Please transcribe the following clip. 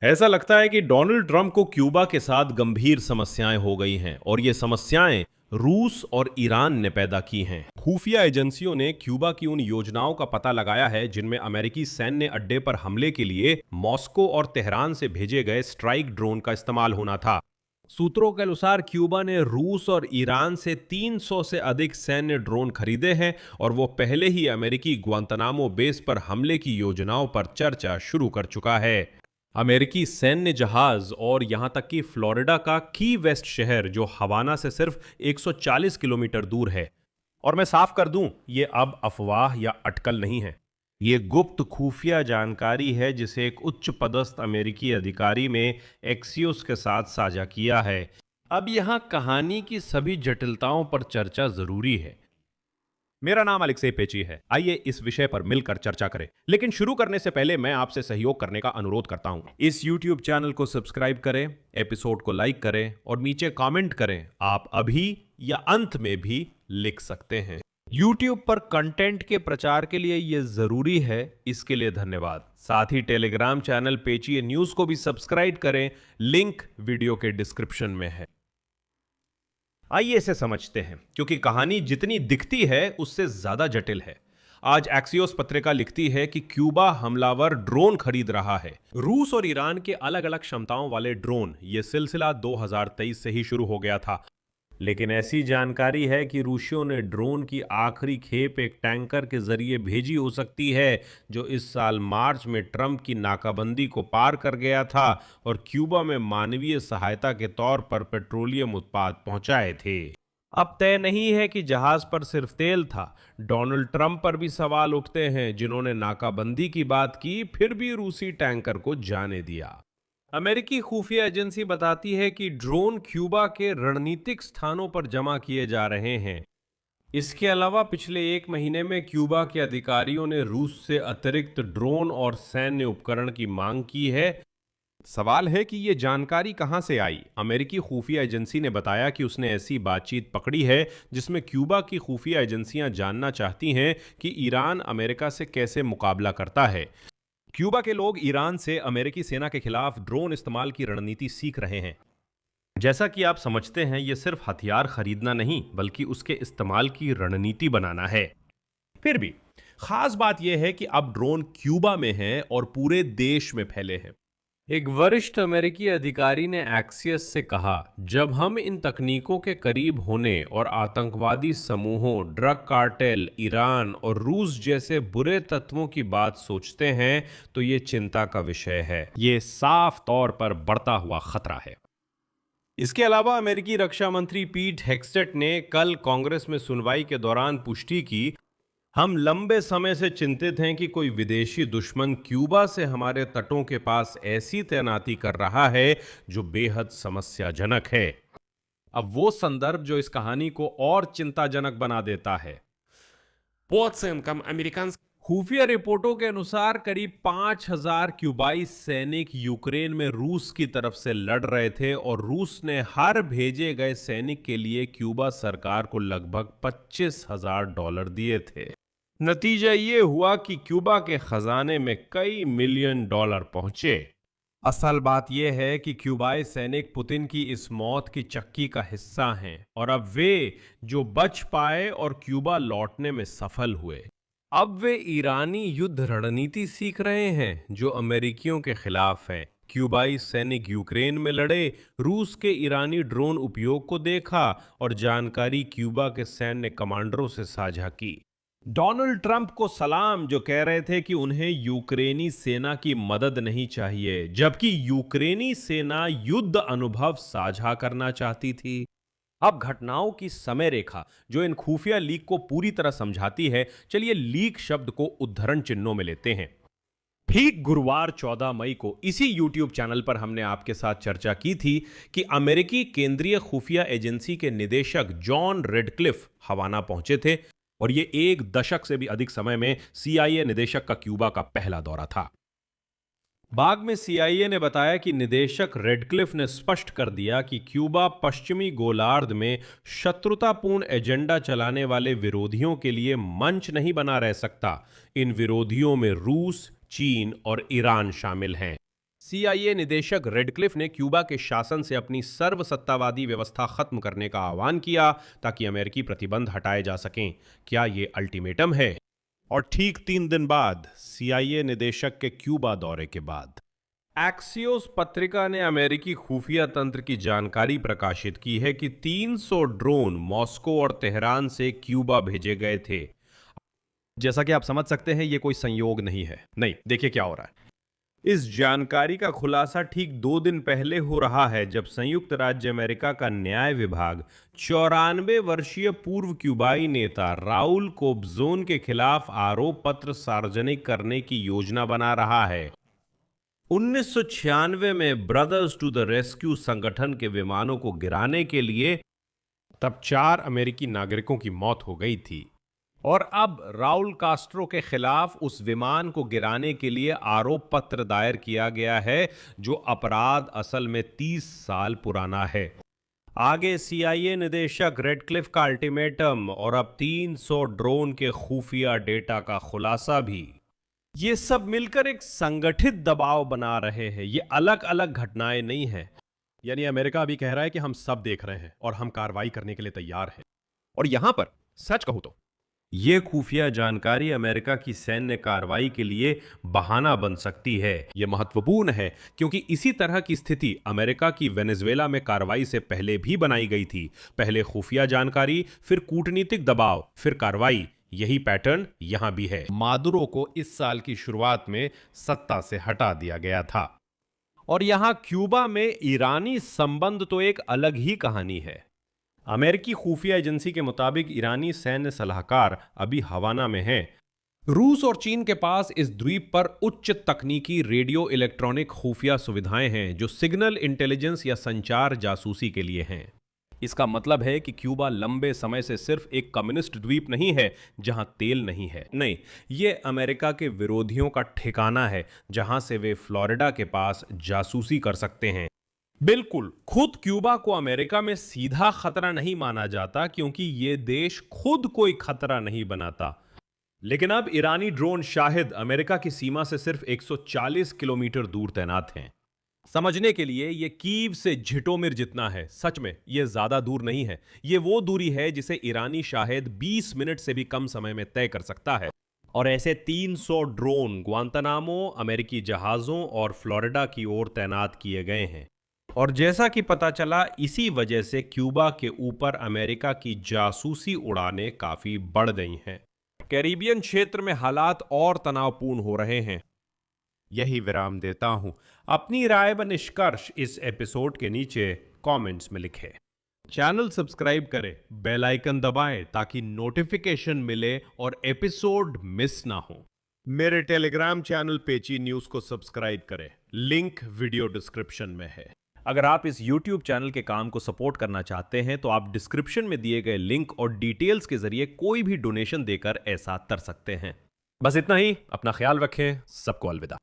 ऐसा लगता है कि डोनाल्ड ट्रंप को क्यूबा के साथ गंभीर समस्याएं हो गई हैं और ये समस्याएं रूस और ईरान ने पैदा की हैं। खुफिया एजेंसियों ने क्यूबा की उन योजनाओं का पता लगाया है जिनमें अमेरिकी सैन्य अड्डे पर हमले के लिए मॉस्को और तेहरान से भेजे गए स्ट्राइक ड्रोन का इस्तेमाल होना था। सूत्रों के अनुसार क्यूबा ने रूस और ईरान से 300 से अधिक सैन्य ड्रोन खरीदे हैं और वो पहले ही अमेरिकी ग्वांतनामो बेस पर हमले की योजनाओं पर चर्चा शुरू कर चुका है। अमेरिकी सैन्य जहाज और यहां तक कि फ्लोरिडा का की वेस्ट शहर जो हवाना से सिर्फ 140 किलोमीटर दूर है। और मैं साफ कर दूं, ये अब अफवाह या अटकल नहीं है। ये गुप्त खुफिया जानकारी है जिसे एक उच्च पदस्थ अमेरिकी अधिकारी ने एक्सियोस के साथ साझा किया है। अब यहां कहानी की सभी जटिलताओं पर चर्चा जरूरी है। मेरा नाम अलेक्सेई पेची है। आइए इस विषय पर मिलकर चर्चा करें, लेकिन शुरू करने से पहले मैं आपसे सहयोग करने का अनुरोध करता हूं। इस YouTube चैनल को सब्सक्राइब करें, एपिसोड को लाइक करें और नीचे कमेंट करें। आप अभी या अंत में भी लिख सकते हैं। YouTube पर कंटेंट के प्रचार के लिए यह जरूरी है, इसके लिए धन्यवाद। साथ ही टेलीग्राम चैनल पेची न्यूज को भी सब्सक्राइब करें, लिंक वीडियो के डिस्क्रिप्शन में है। आइए इसे समझते हैं, क्योंकि कहानी जितनी दिखती है उससे ज्यादा जटिल है। आज एक्सियोस पत्रिका लिखती है कि क्यूबा हमलावर ड्रोन खरीद रहा है। रूस और ईरान के अलग अलग क्षमताओं वाले ड्रोन, यह सिलसिला 2023 से ही शुरू हो गया था। लेकिन ऐसी जानकारी है कि रूसियों ने ड्रोन की आखिरी खेप एक टैंकर के जरिए भेजी हो सकती है, जो इस साल मार्च में ट्रंप की नाकाबंदी को पार कर गया था और क्यूबा में मानवीय सहायता के तौर पर पेट्रोलियम उत्पाद पहुंचाए थे। अब तय नहीं है कि जहाज पर सिर्फ तेल था। डोनाल्ड ट्रंप पर भी सवाल उठते हैं, जिन्होंने नाकाबंदी की बात की फिर भी रूसी टैंकर को जाने दिया। अमेरिकी खुफिया एजेंसी बताती है कि ड्रोन क्यूबा के रणनीतिक स्थानों पर जमा किए जा रहे हैं। इसके अलावा पिछले एक महीने में क्यूबा के अधिकारियों ने रूस से अतिरिक्त ड्रोन और सैन्य उपकरण की मांग की है। सवाल है कि ये जानकारी कहां से आई। अमेरिकी खुफिया एजेंसी ने बताया कि उसने ऐसी बातचीत पकड़ी है जिसमें क्यूबा की खुफिया एजेंसियां जानना चाहती हैं कि ईरान अमेरिका से कैसे मुकाबला करता है। क्यूबा के लोग ईरान से अमेरिकी सेना के खिलाफ ड्रोन इस्तेमाल की रणनीति सीख रहे हैं। जैसा कि आप समझते हैं, यह सिर्फ हथियार खरीदना नहीं बल्कि उसके इस्तेमाल की रणनीति बनाना है। फिर भी खास बात यह है कि अब ड्रोन क्यूबा में हैं और पूरे देश में फैले हैं। एक वरिष्ठ अमेरिकी अधिकारी ने एक्सियस से कहा, जब हम इन तकनीकों के करीब होने और आतंकवादी समूहों, ड्रग कार्टेल, ईरान और रूस जैसे बुरे तत्वों की बात सोचते हैं तो ये चिंता का विषय है। ये साफ तौर पर बढ़ता हुआ खतरा है। इसके अलावा अमेरिकी रक्षा मंत्री पीट हेग्सेट ने कल कांग्रेस में सुनवाई के दौरान पुष्टि की, हम लंबे समय से चिंतित हैं कि कोई विदेशी दुश्मन क्यूबा से हमारे तटों के पास ऐसी तैनाती कर रहा है जो बेहद समस्याजनक है। अब वो संदर्भ जो इस कहानी को और चिंताजनक बना देता है। खुफिया रिपोर्टों के अनुसार करीब 5000 क्यूबाई सैनिक यूक्रेन में रूस की तरफ से लड़ रहे थे और रूस ने हर भेजे गए सैनिक के लिए क्यूबा सरकार को लगभग $25,000 दिए थे। नतीजा ये हुआ कि क्यूबा के खजाने में कई मिलियन डॉलर पहुंचे। असल बात यह है कि क्यूबाई सैनिक पुतिन की इस मौत की चक्की का हिस्सा हैं और अब वे जो बच पाए और क्यूबा लौटने में सफल हुए, अब वे ईरानी युद्ध रणनीति सीख रहे हैं जो अमेरिकियों के खिलाफ है। क्यूबाई सैनिक यूक्रेन में लड़े, रूस के ईरानी ड्रोन उपयोग को देखा और जानकारी क्यूबा के सैन्य कमांडरों से साझा की। डोनाल्ड ट्रंप को सलाम, जो कह रहे थे कि उन्हें यूक्रेनी सेना की मदद नहीं चाहिए, जबकि यूक्रेनी सेना युद्ध अनुभव साझा करना चाहती थी। अब घटनाओं की समय रेखा जो इन खुफिया लीक को पूरी तरह समझाती है, चलिए लीक शब्द को उद्धरण चिन्हों में लेते हैं। ठीक गुरुवार 14 मई को इसी YouTube चैनल पर हमने आपके साथ चर्चा की थी कि अमेरिकी केंद्रीय खुफिया एजेंसी के निदेशक जॉन रेडक्लिफ हवाना पहुंचे थे और ये एक दशक से भी अधिक समय में CIA निदेशक का क्यूबा का पहला दौरा था। बाद में CIA ने बताया कि निदेशक रेडक्लिफ ने स्पष्ट कर दिया कि क्यूबा पश्चिमी गोलार्ध में शत्रुतापूर्ण एजेंडा चलाने वाले विरोधियों के लिए मंच नहीं बना रह सकता। इन विरोधियों में रूस, चीन और ईरान शामिल हैं। CIA निदेशक रेडक्लिफ ने क्यूबा के शासन से अपनी सर्वसत्तावादी व्यवस्था खत्म करने का आह्वान किया ताकि अमेरिकी प्रतिबंध हटाए जा सकें। क्या ये अल्टीमेटम है? और ठीक 3 दिन बाद CIA निदेशक के क्यूबा दौरे के बाद एक्सियोस पत्रिका ने अमेरिकी खुफिया तंत्र की जानकारी प्रकाशित की है कि 300 ड्रोन मॉस्को और तेहरान से क्यूबा भेजे गए थे। जैसा कि आप समझ सकते हैं, यह कोई संयोग नहीं है। नहीं, देखिए क्या हो रहा है। इस जानकारी का खुलासा ठीक 2 दिन पहले हो रहा है जब संयुक्त राज्य अमेरिका का न्याय विभाग 94 वर्षीय पूर्व क्यूबाई नेता राउल कोब्जोन के खिलाफ आरोप पत्र सार्वजनिक करने की योजना बना रहा है। 1996 में ब्रदर्स टू द रेस्क्यू संगठन के विमानों को गिराने के लिए तब 4 अमेरिकी नागरिकों की मौत हो गई थी और अब राउल कास्ट्रो के खिलाफ उस विमान को गिराने के लिए आरोप पत्र दायर किया गया है, जो अपराध असल में 30 साल पुराना है। आगे CIA निदेशक रेडक्लिफ का अल्टीमेटम और अब 300 ड्रोन के खुफिया डेटा का खुलासा भी। ये सब मिलकर एक संगठित दबाव बना रहे हैं। ये अलग अलग घटनाएं नहीं है। यानी अमेरिका अभी कह रहा है कि हम सब देख रहे हैं और हम कार्रवाई करने के लिए तैयार हैं। और यहां पर सच कहूं तो ये खुफिया जानकारी अमेरिका की सैन्य कार्रवाई के लिए बहाना बन सकती है। यह महत्वपूर्ण है क्योंकि इसी तरह की स्थिति अमेरिका की वेनेजुएला में कार्रवाई से पहले भी बनाई गई थी। पहले खुफिया जानकारी, फिर कूटनीतिक दबाव, फिर कार्रवाई। यही पैटर्न यहां भी है। मादुरो को इस साल की शुरुआत में सत्ता से हटा दिया गया था और यहां क्यूबा में ईरानी संबंध तो एक अलग ही कहानी है। अमेरिकी खुफिया एजेंसी के मुताबिक ईरानी सैन्य सलाहकार अभी हवाना में हैं। रूस और चीन के पास इस द्वीप पर उच्च तकनीकी रेडियो इलेक्ट्रॉनिक खुफिया सुविधाएं हैं जो सिग्नल इंटेलिजेंस या संचार जासूसी के लिए हैं। इसका मतलब है कि क्यूबा लंबे समय से सिर्फ एक कम्युनिस्ट द्वीप नहीं है जहां तेल नहीं है। नहीं, यह अमेरिका के विरोधियों का ठिकाना है जहां से वे फ्लोरिडा के पास जासूसी कर सकते हैं। बिल्कुल, खुद क्यूबा को अमेरिका में सीधा खतरा नहीं माना जाता क्योंकि यह देश खुद कोई खतरा नहीं बनाता। लेकिन अब ईरानी ड्रोन शाहिद अमेरिका की सीमा से सिर्फ 140 किलोमीटर दूर तैनात हैं। समझने के लिए यह कीव से झिटोमिर जितना है। सच में यह ज्यादा दूर नहीं है। यह वो दूरी है जिसे ईरानी शाहिद 20 मिनट से भी कम समय में तय कर सकता है। और ऐसे 300 ड्रोन ग्वांतानामो, अमेरिकी जहाजों और फ्लोरिडा की ओर तैनात किए गए हैं। और जैसा कि पता चला, इसी वजह से क्यूबा के ऊपर अमेरिका की जासूसी उड़ानें काफी बढ़ गई हैं। कैरिबियन क्षेत्र में हालात और तनावपूर्ण हो रहे हैं। यही विराम देता हूं। अपनी राय व निष्कर्ष इस एपिसोड के नीचे कमेंट्स में लिखें। चैनल सब्सक्राइब करें, बेल आइकन दबाएं ताकि नोटिफिकेशन मिले और एपिसोड मिस ना हो। मेरे टेलीग्राम चैनल पेची न्यूज को सब्सक्राइब करें, लिंक वीडियो डिस्क्रिप्शन में है। अगर आप इस YouTube चैनल के काम को सपोर्ट करना चाहते हैं तो आप डिस्क्रिप्शन में दिए गए लिंक और डिटेल्स के जरिए कोई भी डोनेशन देकर ऐसा कर सकते हैं। बस इतना ही। अपना ख्याल रखें। सबको अलविदा।